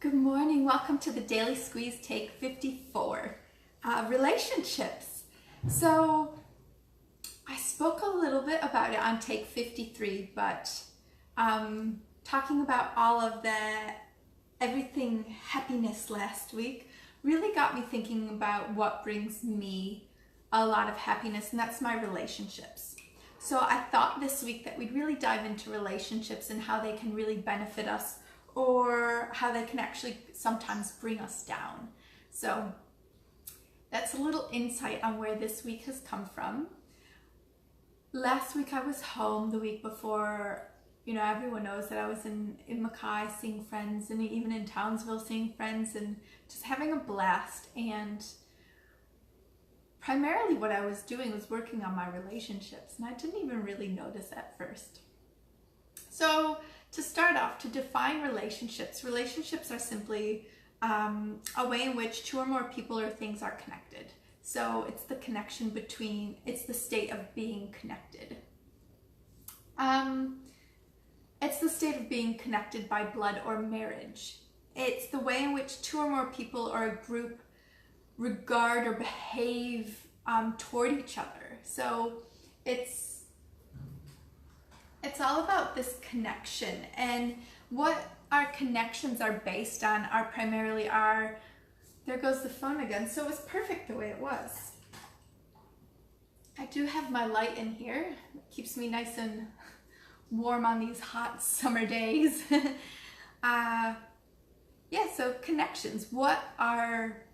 Good morning. Welcome to the Daily Squeeze Take 54, relationships. So I spoke a little bit about it on Take 53, but talking about all of the everything happiness last week really got me thinking about what brings me a lot of happiness, and that's my relationships. So I thought this week that we'd really dive into relationships and how they can really benefit us, or how they can actually sometimes bring us down. So that's a little insight on where this week has come from. Last week I was home. The week before, everyone knows that I was in Mackay seeing friends, and even in Townsville seeing friends, and just having a blast. And primarily what I was doing was working on my relationships, and I didn't even really notice at first. So to start off, to define relationships are simply a way in which two or more people or things are connected. So it's the connection between, it's the state of being connected. It's the state of being connected by blood or marriage. It's the way in which two or more people or a group regard or behave toward each other. So it's all about this connection, and what our connections are based on are primarily there goes the phone again. So it was perfect the way it was. I do have my light in here. It keeps me nice and warm on these hot summer days. So connections. What are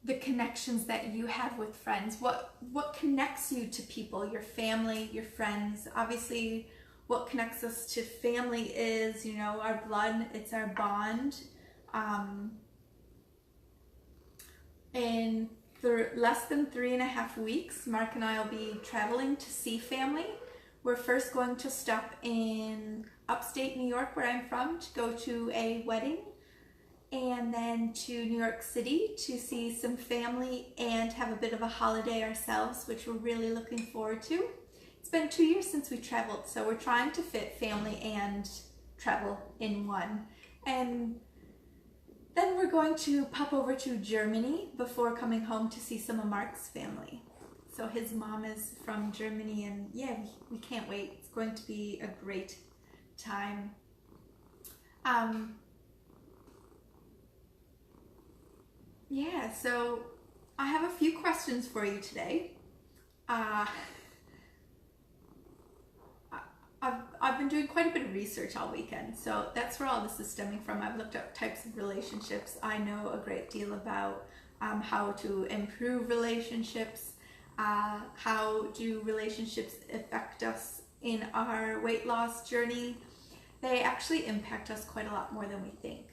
the connections that you have with friends? What connects you to people? Your family, your friends. Obviously, what connects us to family is, our blood, it's our bond. In less than 3.5 weeks, Mark and I will be traveling to see family. We're first going to stop in upstate New York, where I'm from, to go to a wedding, and then to New York City to see some family and have a bit of a holiday ourselves, which we're really looking forward to. It's been 2 years since we traveled, so we're trying to fit family and travel in one. And then we're going to pop over to Germany before coming home to see some of Mark's family. So his mom is from Germany, and we can't wait. It's going to be a great time. So I have a few questions for you today. I've been doing quite a bit of research all weekend, so that's where all this is stemming from. I've looked up types of relationships. I know a great deal about how to improve relationships, how do relationships affect us in our weight loss journey. They actually impact us quite a lot more than we think.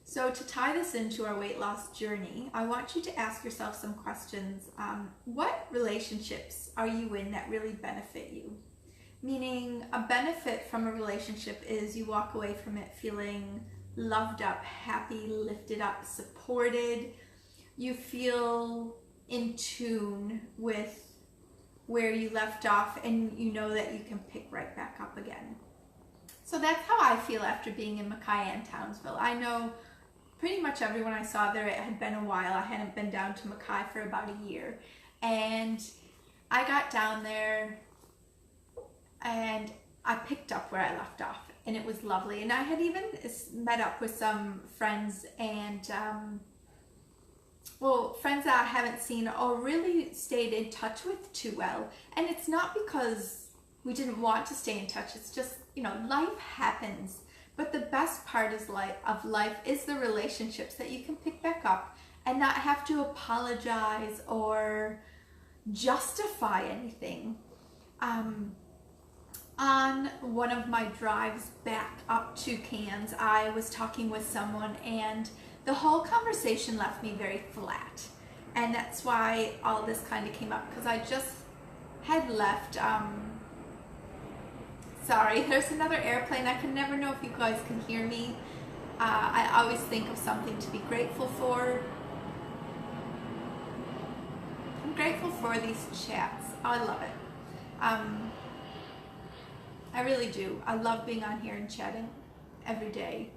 So to tie this into our weight loss journey, I want you to ask yourself some questions. What relationships are you in that really benefit you? Meaning, a benefit from a relationship is you walk away from it feeling loved up, happy, lifted up, supported. You feel in tune with where you left off, and you know that you can pick right back up again. So that's how I feel after being in Mackay and Townsville. I know pretty much everyone I saw there. It had been a while. I hadn't been down to Mackay for about a year. And I got down there and I picked up where I left off, and it was lovely. And I had even met up with some friends, and friends that I haven't seen or really stayed in touch with too well. And it's not because we didn't want to stay in touch. It's just, life happens. But the best part of life is the relationships that you can pick back up and not have to apologize or justify anything. On one of my drives back up to Cairns, I was talking with someone, and the whole conversation left me very flat. And that's why all this kind of came up, because I just had left. Sorry, there's another airplane. I can never know if you guys can hear me. I always think of something to be grateful for. I'm grateful for these chats. I love it. I really do. I love being on here and chatting every day.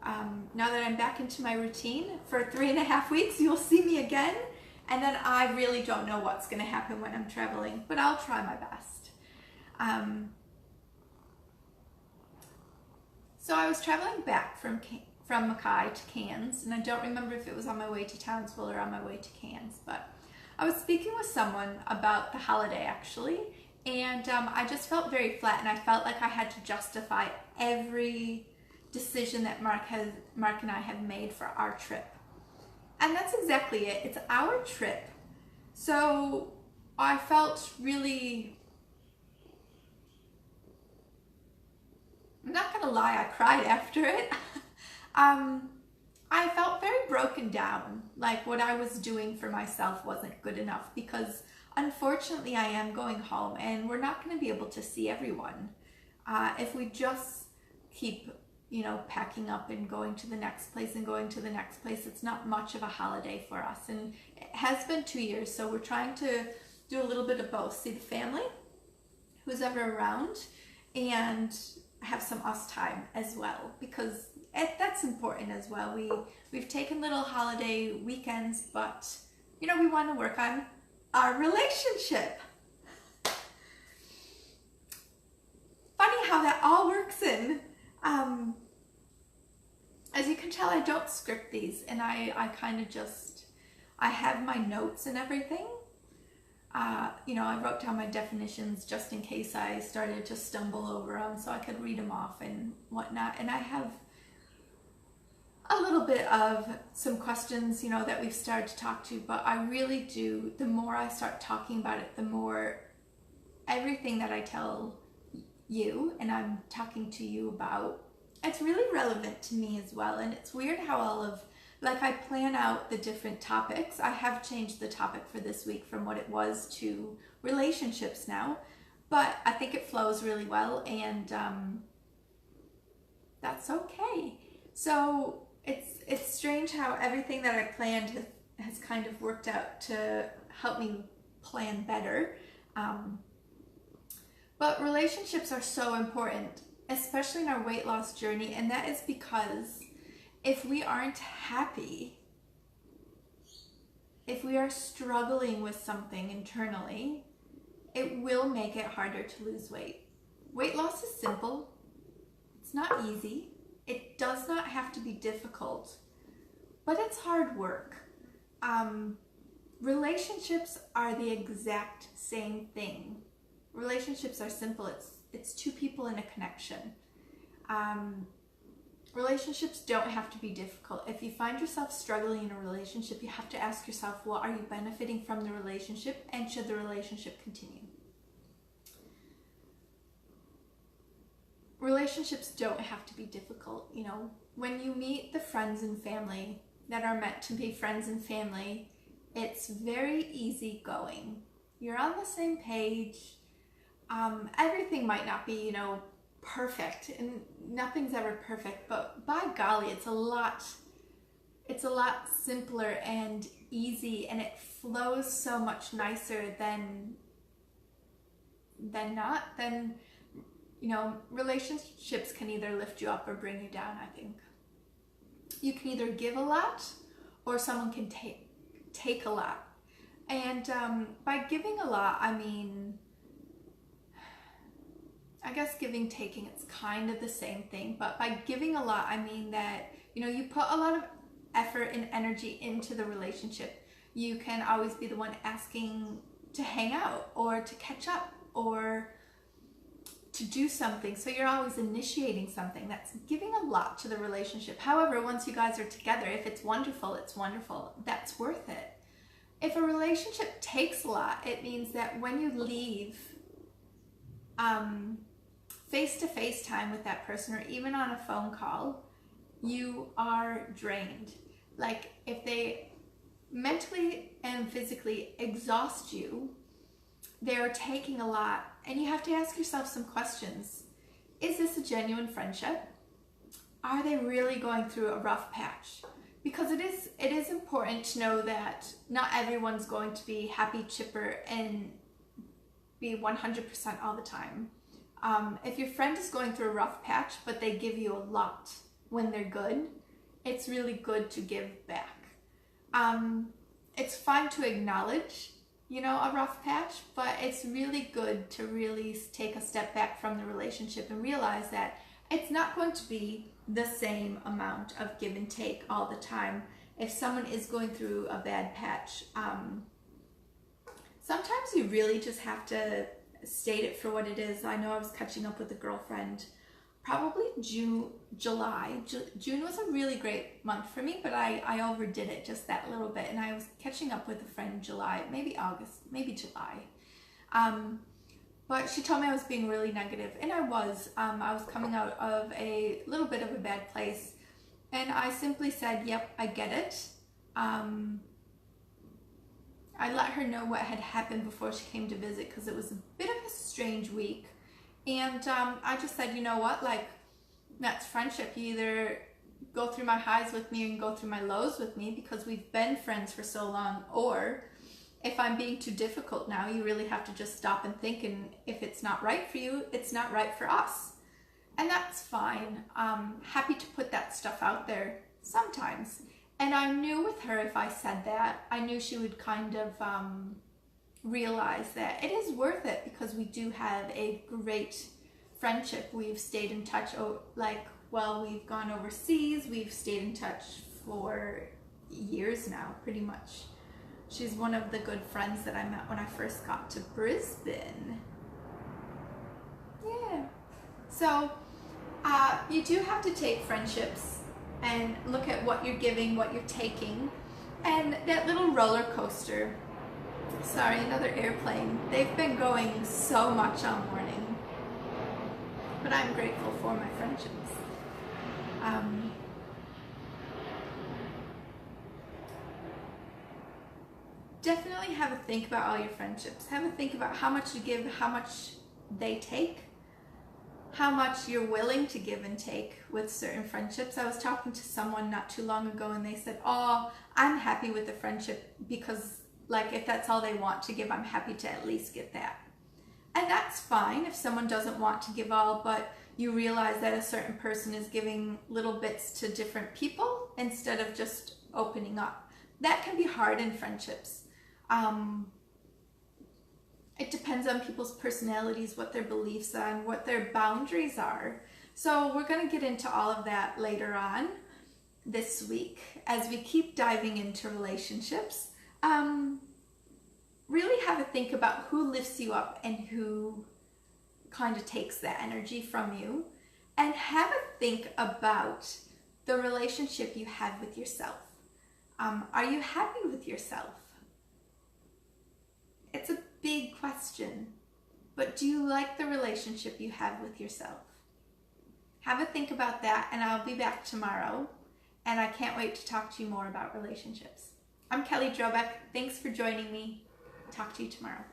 Now that I'm back into my routine for 3.5 weeks, you'll see me again. And then I really don't know what's going to happen when I'm traveling, but I'll try my best. So I was traveling back from Mackay to Cairns, and I don't remember if it was on my way to Townsville or on my way to Cairns, but I was speaking with someone about the holiday actually, and I just felt very flat, and I felt like I had to justify every decision that Mark and I have made for our trip. And that's exactly it. It's our trip. So I felt really, I'm not gonna lie, I cried after it. I felt very broken down, like what I was doing for myself wasn't good enough, because unfortunately I am going home and we're not going to be able to see everyone. If we just keep, packing up and going to the next place and going to the next place, it's not much of a holiday for us. And it has been 2 years, so we're trying to do a little bit of both. See the family, who's ever around, and have some us time as well, because that's important as well. We've taken little holiday weekends, but we want to work on our relationship. Funny how that all works in. As you can tell, I don't script these, and I kind of just, I have my notes and everything. I wrote down my definitions just in case I started to stumble over them, so I could read them off and whatnot. And I have a little bit of some questions, that we've started to talk to, but I really do, the more I start talking about it, the more everything that I tell you and I'm talking to you about, it's really relevant to me as well. And it's weird how I plan out the different topics. I have changed the topic for this week from what it was to relationships now, but I think it flows really well, and that's okay. So it's strange how everything that I planned has kind of worked out to help me plan better. But relationships are so important, especially in our weight loss journey, and that is because if we aren't happy, if we are struggling with something internally, it will make it harder to lose weight. Weight loss is simple. It's not easy. It does not have to be difficult, but it's hard work. Relationships are the exact same thing. Relationships are simple. It's two people in a connection. Relationships don't have to be difficult. If you find yourself struggling in a relationship, you have to ask yourself, well, are you benefiting from the relationship, and should the relationship continue? Relationships don't have to be difficult. When you meet the friends and family that are meant to be friends and family, it's very easy going. You're on the same page. Everything might not be, perfect, and nothing's ever perfect, but by golly, it's a lot simpler and easy, and it flows so much nicer than relationships can either lift you up or bring you down. I think you can either give a lot, or someone can take a lot. And by giving a lot, I guess giving, taking, it's kind of the same thing, but by giving a lot, I mean that, you put a lot of effort and energy into the relationship. You can always be the one asking to hang out, or to catch up, or to do something. So you're always initiating something. That's giving a lot to the relationship. However, once you guys are together, if it's wonderful, it's wonderful. That's worth it. If a relationship takes a lot, it means that when you leave face-to-face time with that person, or even on a phone call, you are drained. Like, if they mentally and physically exhaust you, they're taking a lot, and you have to ask yourself some questions. Is this a genuine friendship? Are they really going through a rough patch? Because it is important to know that not everyone's going to be happy, chipper, and be 100% all the time. If your friend is going through a rough patch, but they give you a lot, when they're good, it's really good to give back. It's fine to acknowledge, you know, a rough patch, but it's really good to really take a step back from the relationship and realize that it's not going to be the same amount of give and take all the time. If someone is going through a bad patch, sometimes you really just have to state it for what it is. I know I was catching up with a girlfriend probably July. June was a really great month for me, but I overdid it just that little bit. And I was catching up with a friend in July, maybe August, maybe July. But she told me I was being really negative, and I was. I was coming out of a little bit of a bad place, and I simply said, yep, I get it. I let her know what had happened before she came to visit, because it was a bit of a strange week. And I just said, you know what, like, that's friendship. You either go through my highs with me and go through my lows with me because we've been friends for so long, or if I'm being too difficult now, you really have to just stop and think, and if it's not right for you, it's not right for us. And that's fine. Happy to put that stuff out there sometimes. And I knew with her, if I said that, I knew she would kind of realize that it is worth it, because we do have a great friendship. We've stayed in touch, we've gone overseas, we've stayed in touch for years now, pretty much. She's one of the good friends that I met when I first got to Brisbane. Yeah. So you do have to take friendships and look at what you're giving, what you're taking. And that little roller coaster, sorry, another airplane, they've been going so much all morning. But I'm grateful for my friendships. Definitely have a think about all your friendships. Have a think about how much you give, how much they take, how much you're willing to give and take with certain friendships. I was talking to someone not too long ago, and they said, oh, I'm happy with the friendship because, like, if that's all they want to give, I'm happy to at least get that. And that's fine if someone doesn't want to give all, but you realize that a certain person is giving little bits to different people instead of just opening up. That can be hard in friendships. It depends on people's personalities, what their beliefs are, and what their boundaries are. So we're going to get into all of that later on this week as we keep diving into relationships. Really have a think about who lifts you up and who kind of takes that energy from you. And have a think about the relationship you have with yourself. Are you happy with yourself? It's a big question, but do you like the relationship you have with yourself? Have a think about that, and I'll be back tomorrow, and I can't wait to talk to you more about relationships. I'm Kelly Drobeck. Thanks for joining me. Talk to you tomorrow.